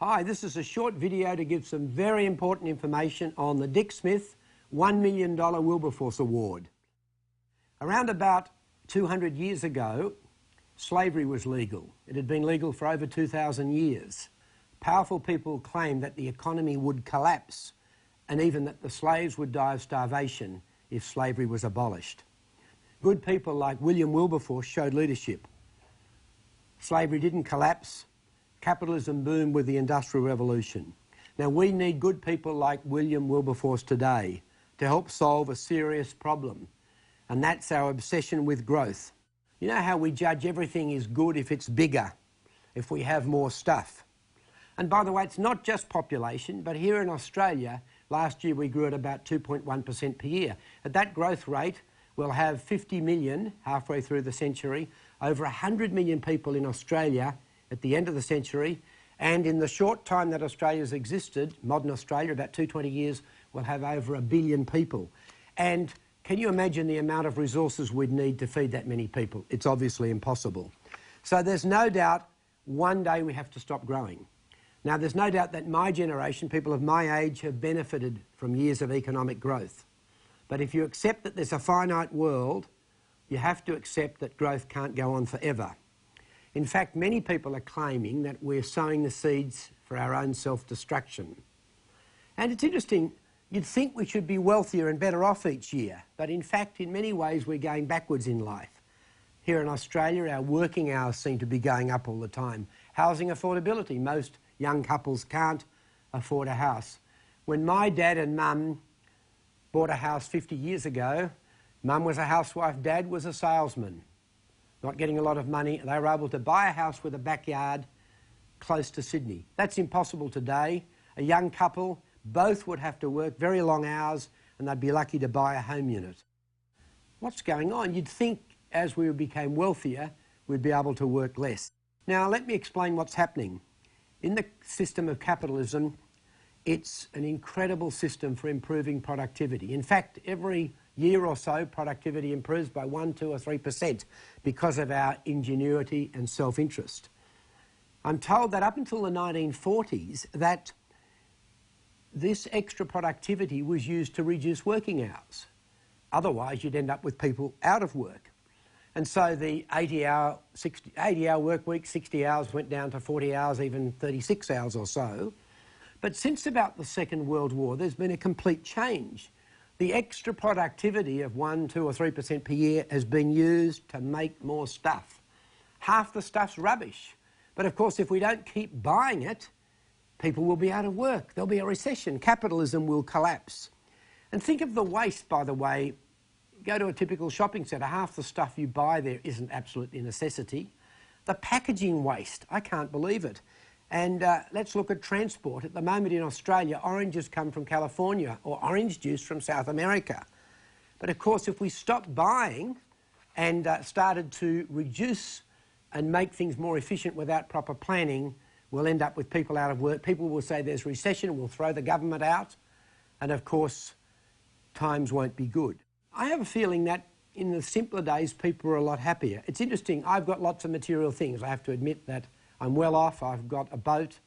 Hi, this is a short video to give some very important information on the Dick Smith $1 million Wilburforce Award. Around about 200 years ago, slavery was legal. It had been legal for over 2,000 years. Powerful people claimed that the economy would collapse and even that the slaves would die of starvation if slavery was abolished. Good people like William Wilburforce showed leadership. Slavery didn't collapse. Capitalism boomed with the Industrial Revolution. Now we need good people like William Wilberforce today to help solve a serious problem, and that's our obsession with growth. You know how we judge everything is good if it's bigger, if we have more stuff. And by the way, it's not just population, but here in Australia, last year we grew at about 2.1% per year. At that growth rate, we'll have 50 million halfway through the century, over 100 million people in Australia at the end of the century, and in the short time that Australia's existed, modern Australia, about 220 years, we'll have over 1 billion people. And can you imagine the amount of resources we'd need to feed that many people? It's obviously impossible. So there's no doubt one day we have to stop growing. Now there's no doubt that my generation, people of my age, have benefited from years of economic growth. But if you accept that there's a finite world, you have to accept that growth can't go on forever. In fact, many people are claiming that we're sowing the seeds for our own self-destruction. And it's interesting, you'd think we should be wealthier and better off each year, but in fact, in many ways, we're going backwards in life. Here in Australia, our working hours seem to be going up all the time. Housing affordability, most young couples can't afford a house. When my dad and mum bought a house 50 years ago, mum was a housewife, dad was a salesman. Not getting a lot of money, they were able to buy a house with a backyard close to Sydney. That's impossible today. A young couple, both would have to work very long hours and they'd be lucky to buy a home unit. What's going on? You'd think as we became wealthier, we'd be able to work less. Now, let me explain what's happening. In the system of capitalism, it's an incredible system for improving productivity. In fact, every year or so, productivity improves by 1%, 2% or 3% because of our ingenuity and self-interest. I'm told that up until the 1940s that this extra productivity was used to reduce working hours. Otherwise, you'd end up with people out of work. And so the 80-hour work week, 60 hours went down to 40 hours, even 36 hours or so. But since about the Second World War, there's been a complete change. The extra productivity of 1%, 2% or 3% per year has been used to make more stuff. Half the stuff's rubbish. But of course, if we don't keep buying it, people will be out of work. There'll be a recession. Capitalism will collapse. And think of the waste, by the way. Go to a typical shopping centre, half the stuff you buy there isn't absolutely a necessity. The packaging waste, I can't believe it. And let's look at transport. At the moment in Australia, oranges come from California or orange juice from South America. But of course, if we stopped buying and started to reduce and make things more efficient without proper planning, we'll end up with people out of work. People will say there's recession, we'll throw the government out. And of course, times won't be good. I have a feeling that in the simpler days, people were a lot happier. It's interesting, I've got lots of material things. I have to admit that I'm well off. I've got a boat,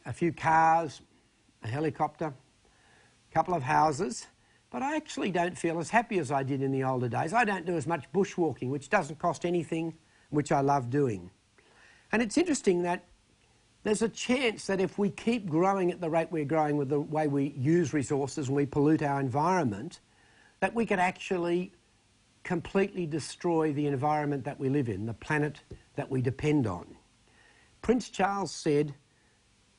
a few cars, a helicopter, a couple of houses, but I actually don't feel as happy as I did in the older days. I don't do as much bushwalking, which doesn't cost anything, which I love doing. And it's interesting that there's a chance that if we keep growing at the rate we're growing with the way we use resources and we pollute our environment, that we could actually completely destroy the environment that we live in, the planet that we depend on. Prince Charles said,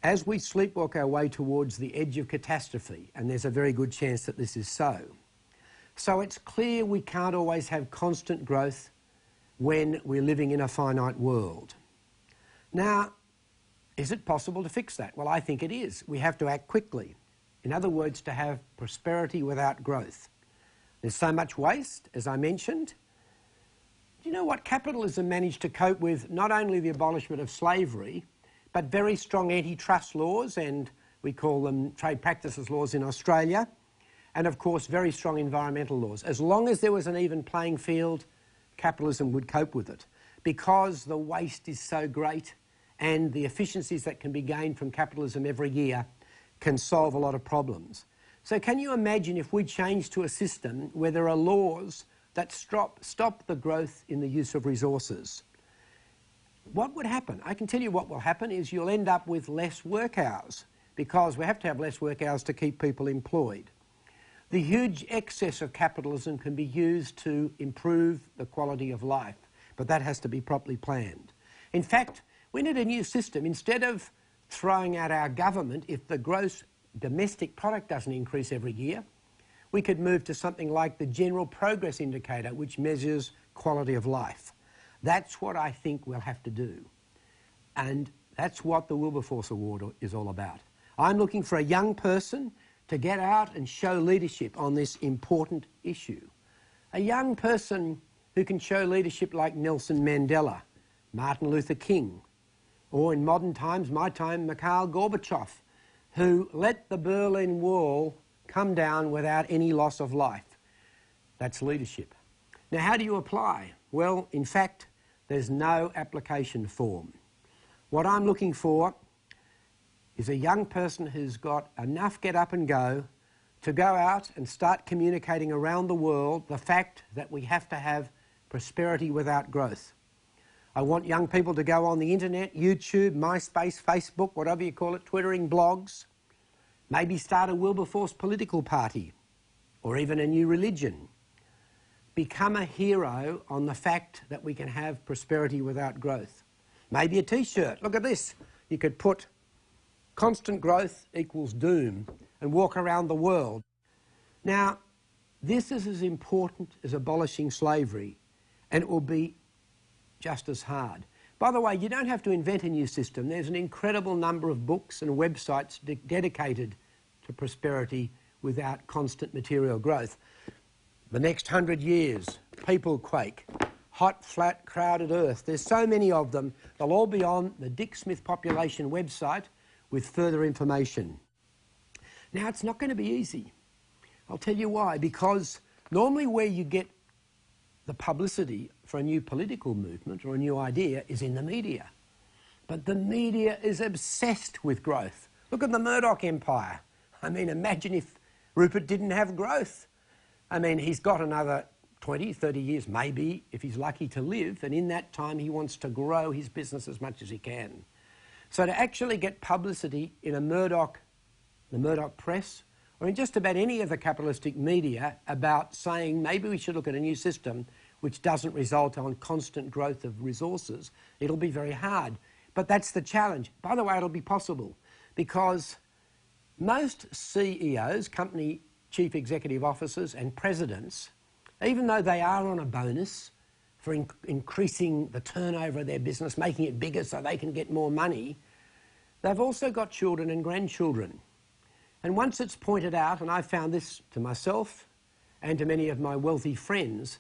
as we sleepwalk our way towards the edge of catastrophe, and there's a very good chance that this is so. So it's clear we can't always have constant growth when we're living in a finite world. Now, is it possible to fix that? Well, I think it is. We have to act quickly. In other words, to have prosperity without growth. There's so much waste, as I mentioned. Do you know what? Capitalism managed to cope with not only the abolishment of slavery, but very strong antitrust laws, and we call them trade practices laws in Australia, and of course very strong environmental laws. As long as there was an even playing field, capitalism would cope with it. Because the waste is so great and the efficiencies that can be gained from capitalism every year can solve a lot of problems. So can you imagine if we change to a system where there are laws that stop the growth in the use of resources? What would happen? I can tell you what will happen is you'll end up with less work hours, because we have to have less work hours to keep people employed. The huge excess of capitalism can be used to improve the quality of life, but that has to be properly planned. In fact, we need a new system. Instead of throwing out our government, if the gross domestic product doesn't increase every year, we could move to something like the General Progress Indicator, which measures quality of life. That's what I think we'll have to do. And that's what the Wilburforce Award is all about. I'm looking for a young person to get out and show leadership on this important issue. A young person who can show leadership like Nelson Mandela, Martin Luther King, or in modern times, my time, Mikhail Gorbachev, who let the Berlin Wall come down without any loss of life. That's leadership. Now, how do you apply? Well, in fact, there's no application form. What I'm looking for is a young person who's got enough get up and go to go out and start communicating around the world the fact that we have to have prosperity without growth. I want young people to go on the internet, YouTube, MySpace, Facebook, whatever you call it, Twittering, blogs, maybe start a Wilberforce political party or even a new religion. Become a hero on the fact that we can have prosperity without growth. Maybe a t-shirt. Look at this. You could put constant growth equals doom and walk around the world. Now, this is as important as abolishing slavery, and it will be just as hard. By the way, you don't have to invent a new system. There's an incredible number of books and websites dedicated to prosperity without constant material growth. The next 100 years, People Quake, Hot, Flat, Crowded Earth. There's so many of them. They'll all be on the Dick Smith Population website with further information. Now, it's not going to be easy. I'll tell you why. Because normally where you get the publicity for a new political movement or a new idea is in the media. But the media is obsessed with growth. Look at the Murdoch empire. I mean, imagine if Rupert didn't have growth. I mean, he's got another 20, 30 years, maybe, if he's lucky to live, and in that time he wants to grow his business as much as he can. So to actually get publicity in the Murdoch press, or in just about any of the capitalistic media about saying maybe we should look at a new system which doesn't result on constant growth of resources, it'll be very hard. But that's the challenge. By the way, it'll be possible because most CEOs, company chief executive officers and presidents, even though they are on a bonus for increasing the turnover of their business, making it bigger so they can get more money, they've also got children and grandchildren. And once it's pointed out, and I've found this to myself and to many of my wealthy friends,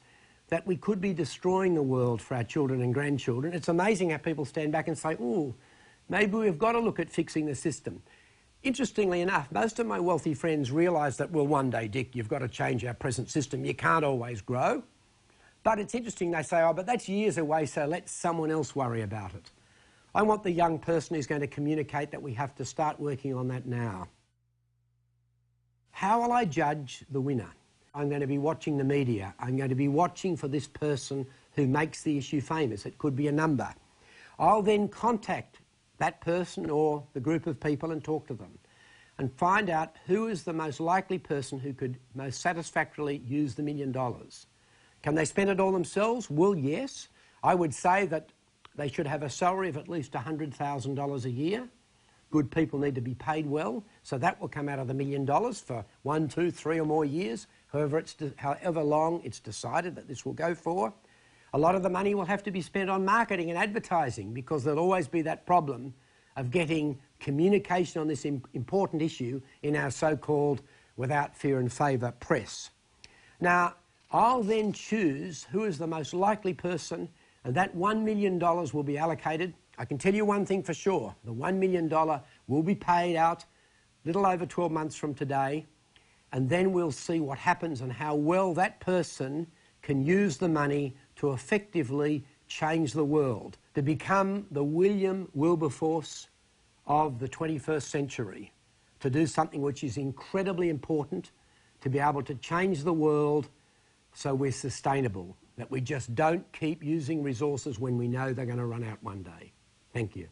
that we could be destroying the world for our children and grandchildren, it's amazing how people stand back and say, oh, maybe we've got to look at fixing the system. Interestingly enough, most of my wealthy friends realise that, well, one day, Dick, you've got to change our present system. You can't always grow. But it's interesting, they say, oh, but that's years away, so let someone else worry about it. I want the young person who's going to communicate that we have to start working on that now. How will I judge the winner? I'm going to be watching the media. I'm going to be watching for this person who makes the issue famous. It could be a number. I'll then contact that person or the group of people and talk to them and find out who is the most likely person who could most satisfactorily use the $1 million. Can they spend it all themselves? Well, yes. I would say that they should have a salary of at least $100,000 a year. Good people need to be paid well, so that will come out of the $1 million for 1, 2, 3 or more years, however long it's decided that this will go for. A lot of the money will have to be spent on marketing and advertising because there'll always be that problem of getting communication on this important issue in our so-called without fear and favour press. Now, I'll then choose who is the most likely person, and that $1 million will be allocated. I can tell you one thing for sure. The $1 million will be paid out a little over 12 months from today, and then we'll see what happens and how well that person can use the money to effectively change the world, to become the William Wilberforce of the 21st century, to do something which is incredibly important, to be able to change the world so we're sustainable, that we just don't keep using resources when we know they're going to run out one day. Thank you.